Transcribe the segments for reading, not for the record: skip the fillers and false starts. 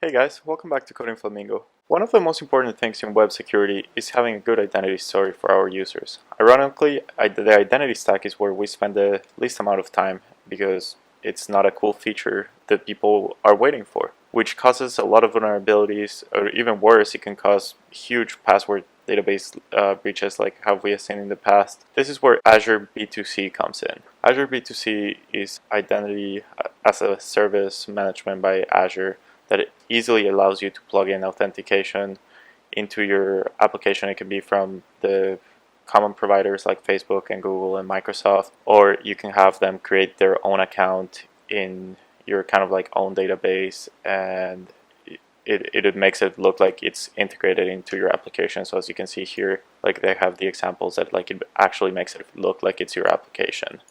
Hey guys, welcome back to Coding Flamingo. One of the most important things in web security is having a good identity story for our users. Ironically, the identity stack is where we spend the least amount of time because it's not a cool feature that people are waiting for, which causes a lot of vulnerabilities, or even worse, it can cause huge password database breaches like how we have seen in the past. This is where Azure B2C comes in. Azure B2C is identity as a service management by Azure that it easily allows you to plug in authentication into your application. It can be from the common providers like Facebook and Google and Microsoft, or you can have them create their own account in your kind of like own database, and it makes it look like it's integrated into your application. So as you can see here, like they have the examples that like it actually makes it look like it's your application.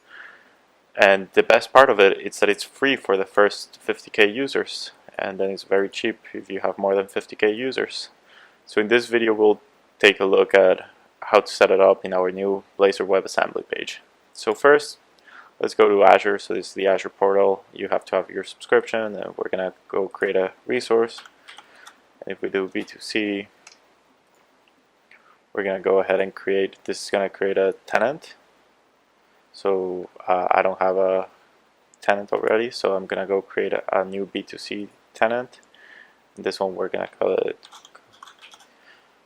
And the best part of it is that it's free for the first 50k users, and then it's very cheap if you have more than 50k users. So in this video we'll take a look at how to set it up in our new Blazor WebAssembly page. So first, let's go to Azure. So this is the Azure portal. You have to have your subscription, and we're gonna go create a resource. And if we do B2C, we're gonna go ahead and create, this is gonna create a tenant. So I don't have a tenant already, so I'm gonna go create a new B2C tenant. And this one we're gonna call it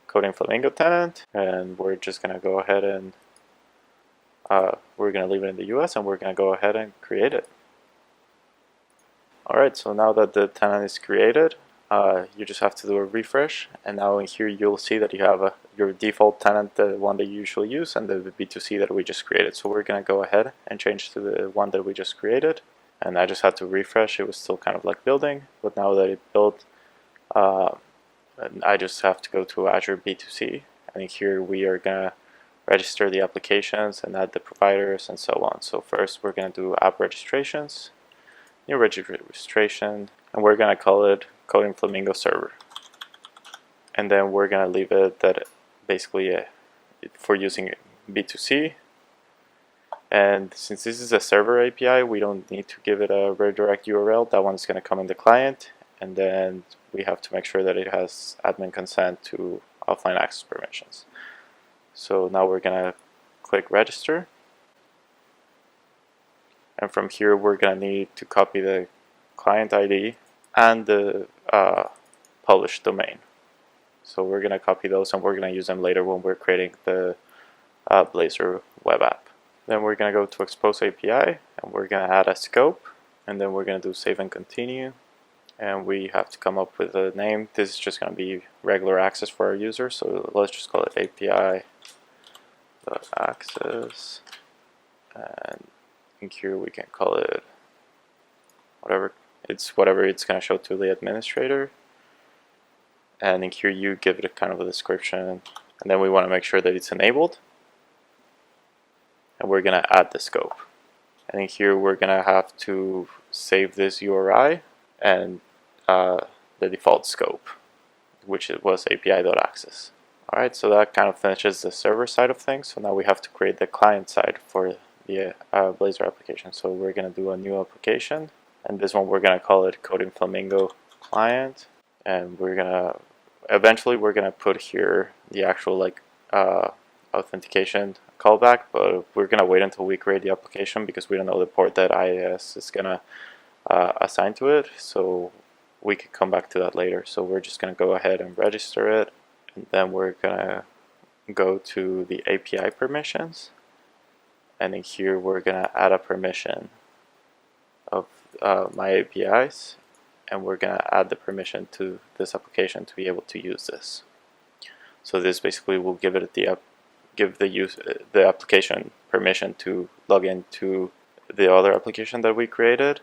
Coding Flamingo tenant, and we're just gonna go ahead and we're gonna leave it in the US, and we're gonna go ahead and create it. Alright, so now that the tenant is created, you just have to do a refresh, and now in here you'll see that you have your default tenant, the one that you usually use, and the B2C that we just created. So we're gonna go ahead and change to the one that we just created. And I just had to refresh. It was still kind of like building, but now that it built, I just have to go to Azure B2C, and here we are gonna register the applications and add the providers and so on. So first we're gonna do app registrations, new registration, and we're gonna call it Coding Flamingo server. And then we're gonna leave it that basically for using B2C. And since this is a server API, we don't need to give it a redirect URL. That one's going to come in the client, and then we have to make sure that it has admin consent to offline access permissions. So now we're going to click register, and from here we're going to need to copy the client ID and the published domain. So we're going to copy those, and we're going to use them later when we're creating the Blazor web app. Then we're going to go to Expose API, and we're going to add a scope, and then we're going to do save and continue, and we have to come up with a name. This is just going to be regular access for our users, so let's just call it API.access, and in here we can call it whatever it's going to show to the administrator, and in here you give it a kind of a description, and then we want to make sure that it's enabled. And we're going to add the scope. And in here we're going to have to save this URI and the default scope, which was API.access. Alright, so that kind of finishes the server side of things. So now we have to create the client side for the Blazor application. So we're going to do a new application, and this one we're going to call it Coding Flamingo client. And we're going to eventually we're going to put here the actual like authentication callback, but we're gonna wait until we create the application because we don't know the port that IIS is gonna assign to it, so we can come back to that later. So we're just gonna go ahead and register it, and then we're gonna go to the API permissions, and in here we're gonna add a permission of my APIs, and we're gonna add the permission to this application to be able to use this. So this basically will give it the application permission to log into the other application that we created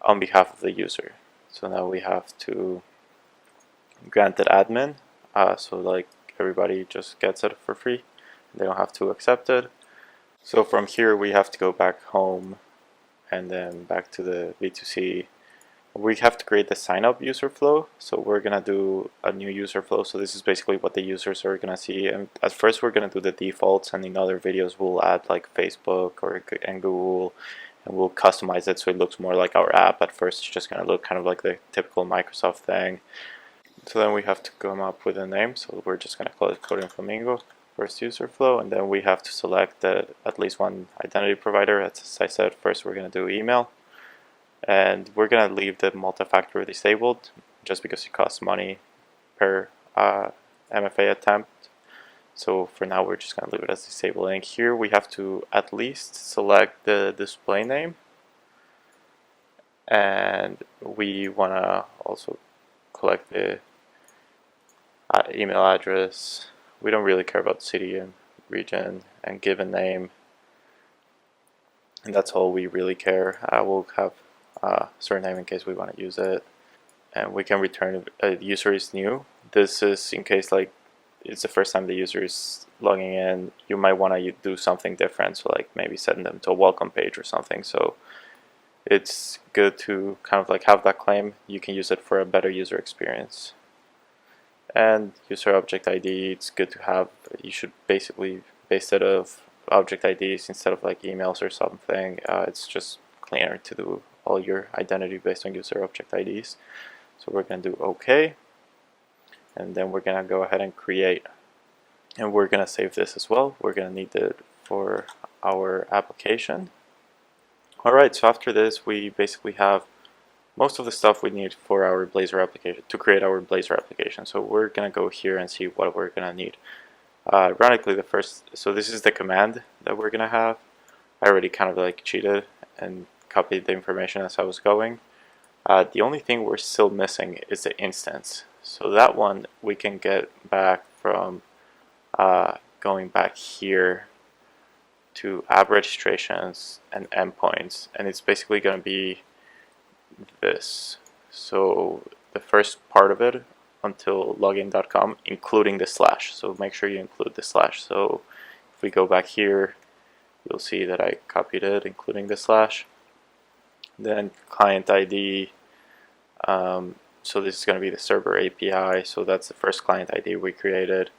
on behalf of the user. So now we have to grant it admin, so like everybody just gets it for free. They don't have to accept it. So from here we have to go back home and then back to the B2C. We have to create the sign up user flow, so we're gonna do a new user flow. So this is basically what the users are gonna see, and at first we're gonna do the defaults, and in other videos we'll add like Facebook and Google and we'll customize it so it looks more like our app. At first it's just going to look kind of like the typical Microsoft thing. So then we have to come up with a name, so we're just going to call it Coding Flamingo first user flow, and then we have to select at least one identity provider. As I said, first we're going to do email, and we're going to leave the multi-factor disabled just because it costs money per MFA attempt. So for now we're just going to leave it as disabled. And here we have to at least select the display name, and we want to also collect the email address. We don't really care about city and region and given name, and that's all we really care. We'll have a surname in case we want to use it, and we can return a user is new. This is in case like it's the first time the user is logging in. You might want to do something different, so like maybe send them to a welcome page or something. So it's good to kind of like have that claim. You can use it for a better user experience. And user object ID, it's good to have. You should basically base it of object IDs instead of like emails or something. It's just cleaner to do all your identity based on user object IDs. So we're going to do OK, and then we're going to go ahead and create, and we're going to save this as well. We're going to need it for our application. Alright, so after this we basically have most of the stuff we need for our Blazor application, to create our Blazor application. So we're going to go here and see what we're going to need. Ironically, so this is the command that we're going to have. I already kind of like cheated and copied the information as I was going. The only thing we're still missing is the instance. So that one we can get back from going back here to app registrations and endpoints, and it's basically going to be this. So the first part of it until login.com, including the slash. So make sure you include the slash. So if we go back here, you'll see that I copied it, including the slash. Then client ID. So this is going to be the server API. So that's the first client ID we created.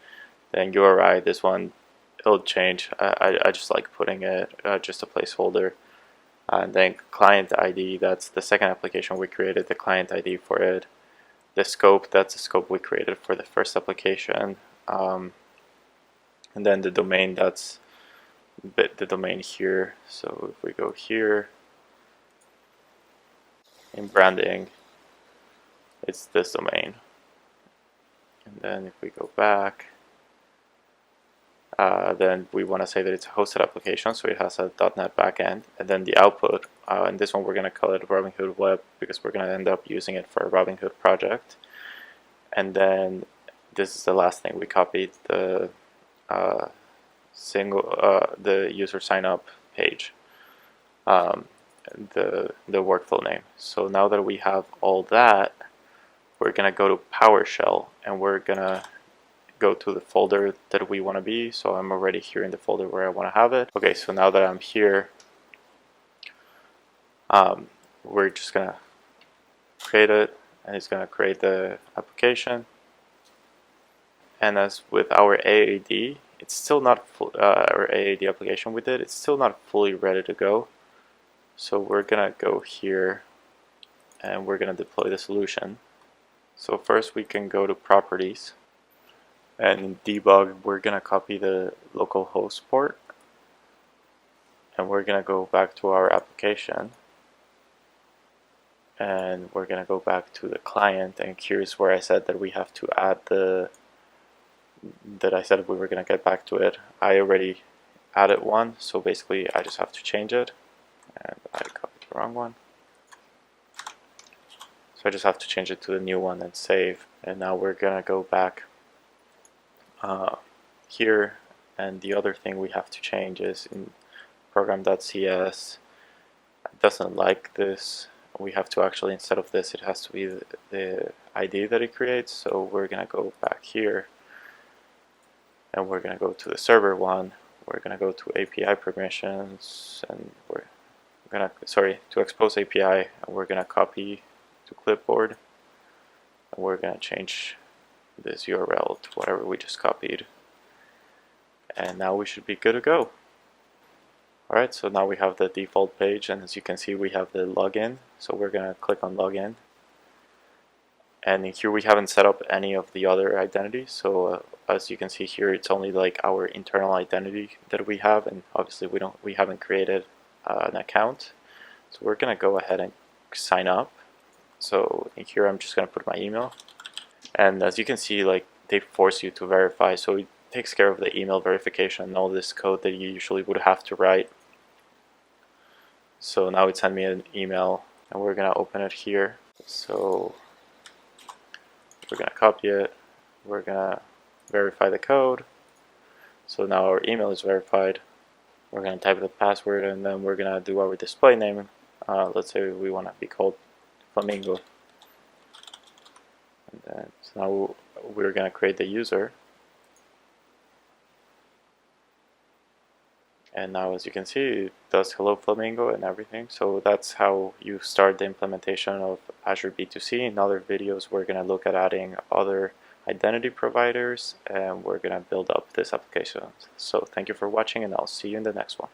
Then URI, this one, it'll change. I just like putting it just a placeholder. And then client ID, that's the second application we created, the client ID for it. The scope, that's the scope we created for the first application. And then the domain, that's the domain here. So if we go here, in branding, it's this domain. And then if we go back, then we want to say that it's a hosted application, so it has a .NET backend. And then the output, and this one we're going to call it Robinhood Web because we're going to end up using it for a Robinhood project. And then this is the last thing we copied, the the user sign up page, the workflow name. So now that we have all that, we're going to go to PowerShell, and we're going to go to the folder that we want to be. So I'm already here in the folder where I want to have it. Okay, so now that I'm here, we're just going to create it, and it's going to create the application. And as with our AAD, it's still not our AAD application we did, it's still not fully ready to go. So we're going to go here, and we're going to deploy the solution. So first we can go to properties, and in debug we're going to copy the localhost port, and we're going to go back to our application, and we're going to go back to the client, and here's where I said that we have to add that I said we were going to get back to it. I already added one, so basically I just have to change it, and I copied the wrong one. So I just have to change it to the new one and save. And now we're gonna go back here, and the other thing we have to change is in program.cs. It doesn't like this. We have to actually, instead of this, it has to be the ID that it creates. So we're gonna go back here, and we're gonna go to the server one. We're gonna go to API permissions, and we're gonna, to expose API, and we're gonna copy to clipboard, and we're going to change this URL to whatever we just copied, and now we should be good to go. Alright, so now we have the default page, and as you can see we have the login, so we're gonna click on login. And in here we haven't set up any of the other identities, so as you can see here it's only like our internal identity that we have, and obviously we haven't created an account. So we're gonna go ahead and sign up. So in here I'm just gonna put my email, and as you can see, like, they force you to verify, so it takes care of the email verification and all this code that you usually would have to write. So now it sent me an email, and we're gonna open it here. So we're gonna copy it, we're gonna verify the code. So now our email is verified. We're gonna type the password, and then we're gonna do our display name. Let's say we want to be called Flamingo. And then, so now we're gonna create the user. And now as you can see, it does hello Flamingo and everything. So that's how you start the implementation of Azure B2C. In other videos we're going to look at adding other identity providers, and we're going to build up this application. So thank you for watching, and I'll see you in the next one.